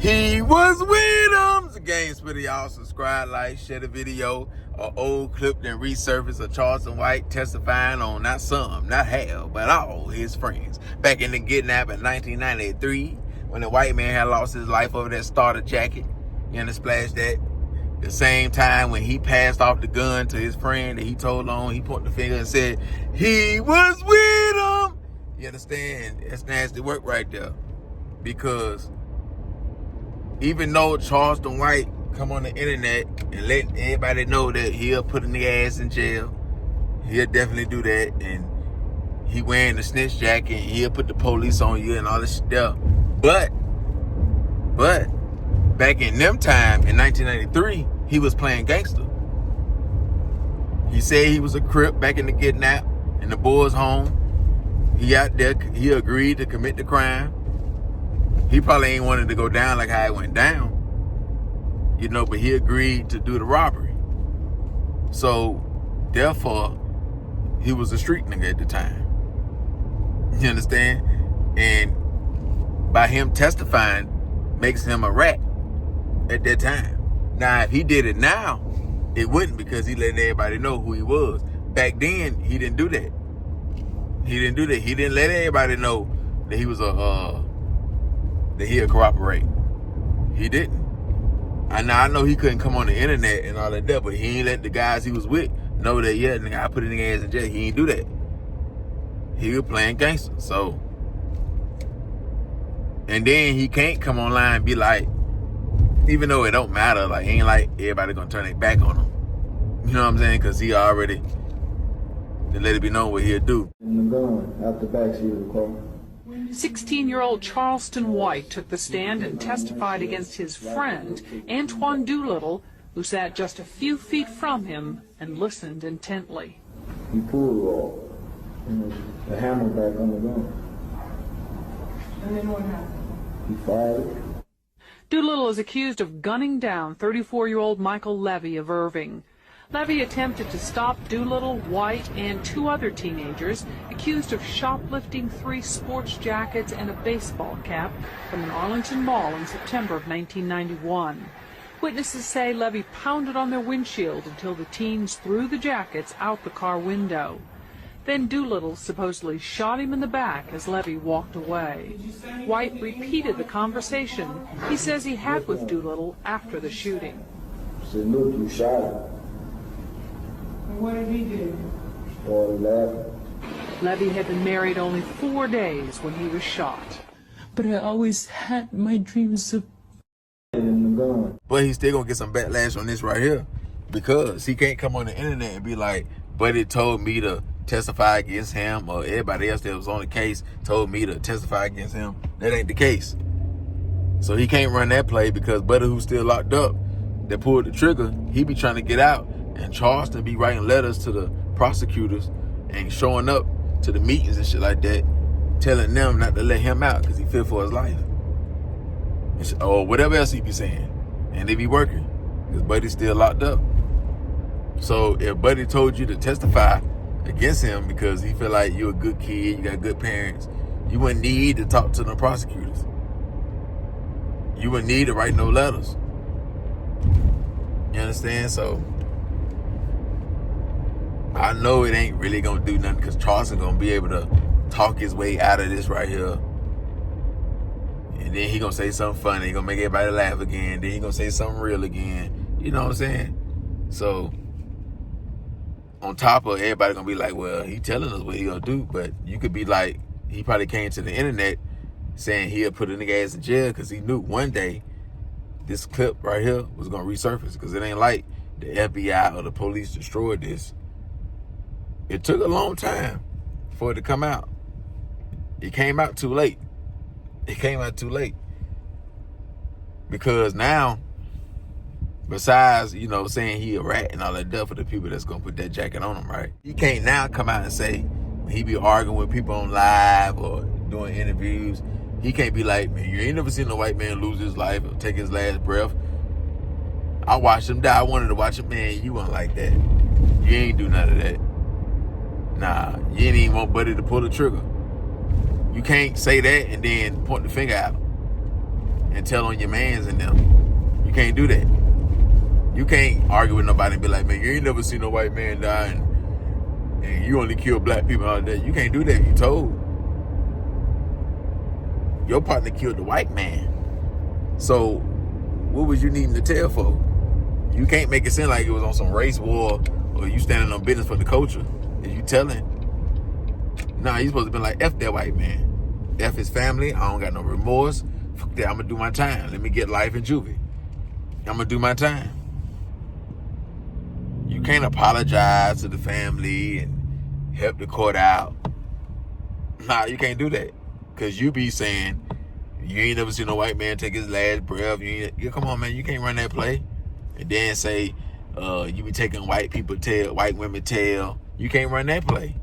He was with him. The game spitter, y'all. Subscribe, like, share the video. An old clip then resurfaced of Charleston White testifying on not some, not half, but all his friends. Back in the kidnap in 1993, when the white man had lost his life over that starter jacket. You understand, splash that? The same time when he passed off the gun to his friend that he told on, he pointed the finger and said, he was with him. You understand? That's nasty work right there. Because even though Charleston White come on the internet and let everybody know that he'll put in the ass in jail, he'll definitely do that, and he wearing the snitch jacket and he'll put the police on you and all this stuff. But back in them time in 1993, he was playing gangster. He said he was a Crip back in the kidnap in the boys' home. He out there, he agreed to commit the crime. He probably ain't wanted to go down like how it went down, you know, but he agreed to do the robbery. So, therefore, he was a street nigga at the time. You understand? And by him testifying makes him a rat at that time. Now, if he did it now, it wouldn't, because he letting everybody know who he was. Back then, he didn't do that. He didn't do that. He didn't let everybody know that he was that he'll cooperate. He didn't. And I know he couldn't come on the internet and all that, but he ain't let the guys he was with know that, yeah, nigga, I put in the ass in jail. He ain't do that. He was playing gangster. So, and then he can't come online and be like, even though it don't matter, like, ain't like everybody gonna turn their back on him. You know what I'm saying? Because he already let it be known what he'll do. In the gun, out the backseat of the car. 16-year-old Charleston White took the stand and testified against his friend, Antoine Doolittle, who sat just a few feet from him and listened intently. He pulled the hammer back on the gun. And then what happened? He fired. Doolittle is accused of gunning down 34-year-old Michael Levy of Irving. Levy attempted to stop Doolittle, White, and two other teenagers accused of shoplifting 3 sports jackets and a baseball cap from an Arlington mall in September of 1991. Witnesses say Levy pounded on their windshield until the teens threw the jackets out the car window. Then Doolittle supposedly shot him in the back as Levy walked away. White repeated the conversation he says he had with Doolittle after the shooting. He said, look, you shot him. And what did he do? Started laughing. Levy had been married only 4 days when he was shot. But I always had my dreams of... In the gun. But he's still gonna get some backlash on this right here, because he can't come on the internet and be like, buddy told me to testify against him, or everybody else that was on the case told me to testify against him. That ain't the case. So he can't run that play, because buddy, who's still locked up, that pulled the trigger, he be trying to get out. And Charleston be writing letters to the prosecutors and showing up to the meetings and shit like that, telling them not to let him out because he fear for his life. Or whatever else he be saying. And they be working, because Buddy's still locked up. So if Buddy told you to testify against him because he feel like you're a good kid, you got good parents, you wouldn't need to talk to the prosecutors. You wouldn't need to write no letters. You understand? So I know it ain't really gonna do nothing, because Charleston gonna be able to talk his way out of this right here. And then he gonna say something funny, he gonna make everybody laugh again, then he gonna say something real again. You know what I'm saying? So on top of everybody gonna be like, well, he telling us what he gonna do, but you could be like, he probably came to the internet saying he'll put a nigga ass in jail because he knew one day this clip right here was gonna resurface, because it ain't like the FBI or the police destroyed this. It took a long time for it to come out. It came out too late. It came out too late. Because now, besides, you know, saying he a rat and all that stuff for the people that's gonna put that jacket on him, right? He can't now come out and say, when he be arguing with people on live or doing interviews, he can't be like, man, you ain't never seen a white man lose his life or take his last breath. I watched him die. I wanted to watch him. Man, you weren't like that. You ain't do none of that. Nah, you ain't even want Buddy to pull the trigger. You can't say that and then point the finger out and tell on your mans and them. You can't do that. You can't argue with nobody and be like, man, you ain't never seen no white man die and you only kill black people all day. You can't do that. You told. Your partner killed the white man. So what was you needing to tell for? You can't make it seem like it was on some race war or you standing on business for the culture. Is you telling? Nah, you supposed to be like, F that white man. F his family. I don't got no remorse. Fuck that, I'm going to do my time. Let me get life in juvie. I'm going to do my time. You can't apologize to the family and help the court out. Nah, you can't do that. Because you be saying, you ain't never seen a white man take his last breath. Come on, man, you can't run that play. And then say, you be taking white women tail. You can't run that play.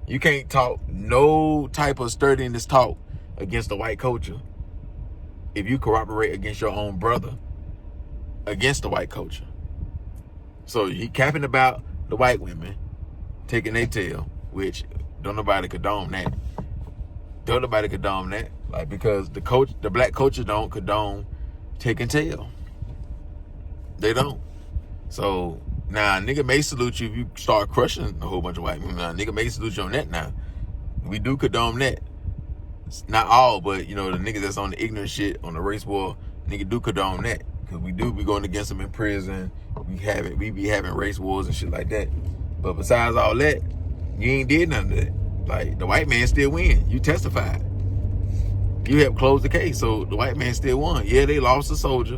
You can't talk no type of sturdiness talk against the white culture if you corroborate against your own brother against the white culture. So he capping about the white women taking their tail, which don't nobody condone that. Don't nobody condone that. Like, because the black culture don't condone taking tail. They don't. So now nigga may salute you if you start crushing a whole bunch of white women. Now nigga may salute you on that now. We do condone that. It's not all, but you know, the niggas that's on the ignorant shit, on the race war, nigga do condone that. Cause we do be going against them in prison. We be having race wars and shit like that. But besides all that, you ain't did none of that. Like, the white man still win. You testified. You helped close the case, so the white man still won. Yeah, they lost a soldier,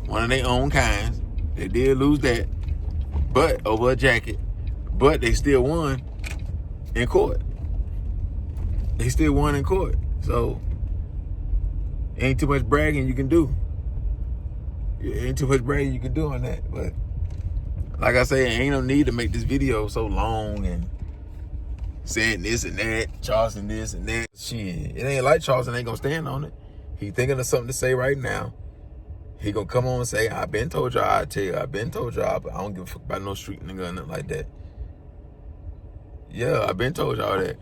one of their own kinds. They did lose that, but over a jacket. But they still won in court. They still won in court. So, ain't too much bragging you can do. Ain't too much bragging you can do on that. But, like I say, ain't no need to make this video so long and saying this and that, Charleston this and that. Shit, it ain't like Charleston ain't gonna stand on it. He thinking of something to say right now. He gonna come on and say, I been told y'all, I tell you, I been told y'all, but I don't give a fuck about no street nigga or nothing like that. Yeah, I been told y'all that.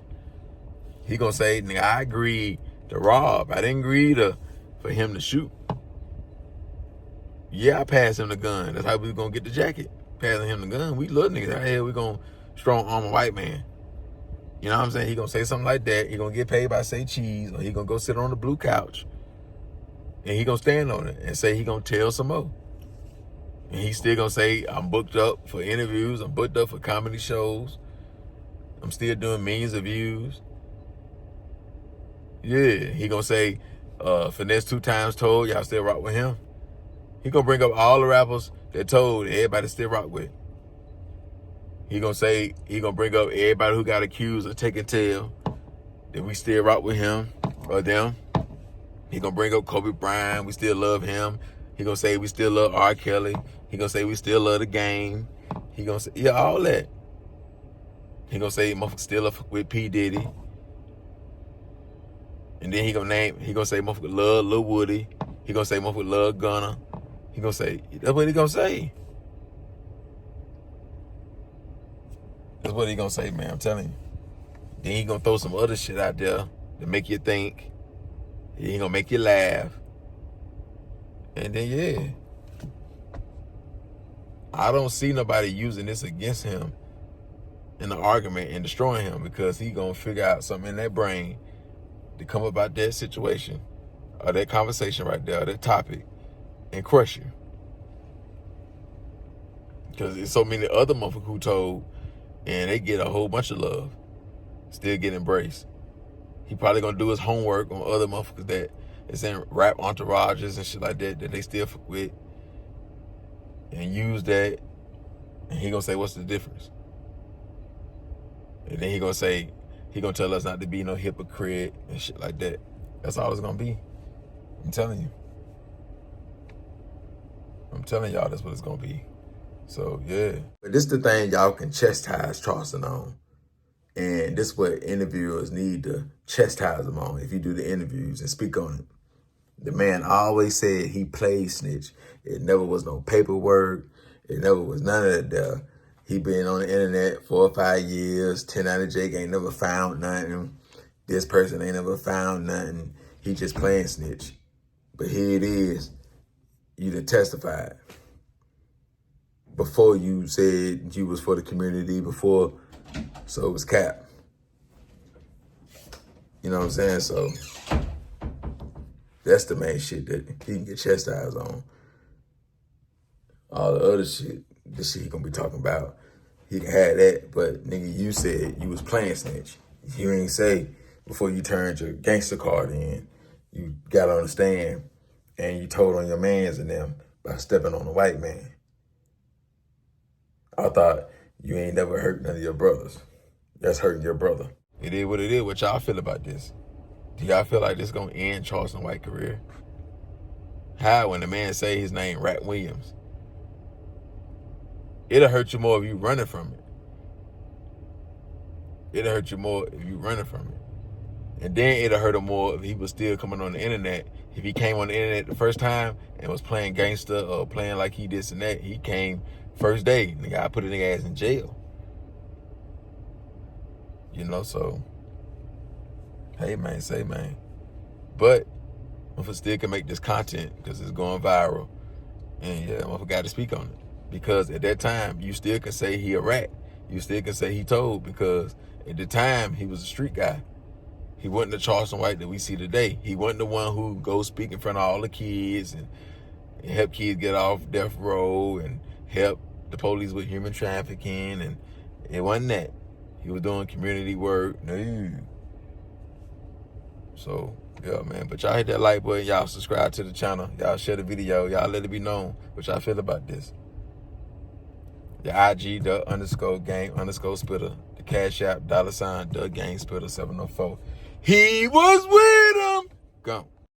He gonna say, nigga, I agreed to rob. I didn't agree for him to shoot. Yeah, I passed him the gun. That's how we gonna get the jacket. Passing him the gun. We little niggas out here, we gonna strong arm a white man. You know what I'm saying? He gonna say something like that. He gonna get paid by say cheese, or he gonna go sit on the blue couch and he gonna stand on it and say he gonna tell some more. And he still gonna say, I'm booked up for interviews, I'm booked up for comedy shows, I'm still doing millions of views. Yeah, he gonna say, Finesse 2 times told, y'all still rock with him. He gonna bring up all the rappers that told everybody still rock with. He gonna say, he gonna bring up everybody who got accused of taking tail, that we still rock with him or them. He gonna bring up Kobe Bryant, we still love him. He gonna say we still love R. Kelly. He gonna say we still love the game. He gonna say, yeah, all that. He gonna say motherfucker still up with P. Diddy. And then he gonna say motherfucker love Lil Woody. He gonna say motherfucker love Gunna. He gonna say, that's what he gonna say. That's what he gonna say, man, I'm telling you. Then he gonna throw some other shit out there to make you think. He gonna make you laugh. And then, yeah. I don't see nobody using this against him in the argument and destroying him, because he gonna figure out something in that brain to come about that situation or that conversation right there, or that topic, and crush you. Because there's so many other motherfuckers who told, and they get a whole bunch of love, still get embraced. He probably gonna do his homework on other motherfuckers that is in rap entourages and shit like that they still fuck with, and use that, and he gonna say, what's the difference? And then he gonna say, he gonna tell us not to be no hypocrite and shit like that. That's all it's gonna be. I'm telling you. I'm telling y'all that's what it's gonna be. So, yeah. But this is the thing y'all can chastise Charleston on. And this is what interviewers need to chastise him on if you do the interviews and speak on it. The man always said he played snitch. It never was no paperwork. It never was none of that there. He been on the internet 4 or 5 years. 10 Jake ain't never found nothing. This person ain't never found nothing. He just playing snitch. But here it is. You done testified. Before you said you was for the community, before, so it was cap. You know what I'm saying? So that's the main shit that he can get chastised on. All the other shit, this shit he gonna be talking about, he can have that, but nigga, you said you was playing snitch. You ain't say before you turned your gangster card in, you got on the stand and you told on your mans and them by stepping on a white man. I thought you ain't never hurt none of your brothers. That's hurting your brother. It is what it is. What y'all feel about this? Do y'all feel like this gonna end Charleston White career? How when the man say his name Rat Williams? It'll hurt you more if you running from it. It'll hurt you more if you running from it. And then it'll hurt him more if he was still coming on the internet. If he came on the internet the first time and was playing gangster or playing like he this and that, he came first day. Nigga, I put a nigga ass in jail. You know, so, hey man, say man. But, motherfucker still can make this content because it's going viral. And yeah, motherfucker got to speak on it. Because at that time, you still can say he a rat. You still can say he told, because at the time, he was a street guy. He wasn't the Charleston White that we see today. He wasn't the one who goes speak in front of all the kids and help kids get off death row and help the police with human trafficking. And it wasn't that. He was doing community work. No. So, yeah, man. But y'all hit that like button. Y'all subscribe to the channel. Y'all share the video. Y'all let it be known what y'all feel about this. The IG, _gang_spitter. The Cash App, $, the gang spitter 704. He was with him. Gone.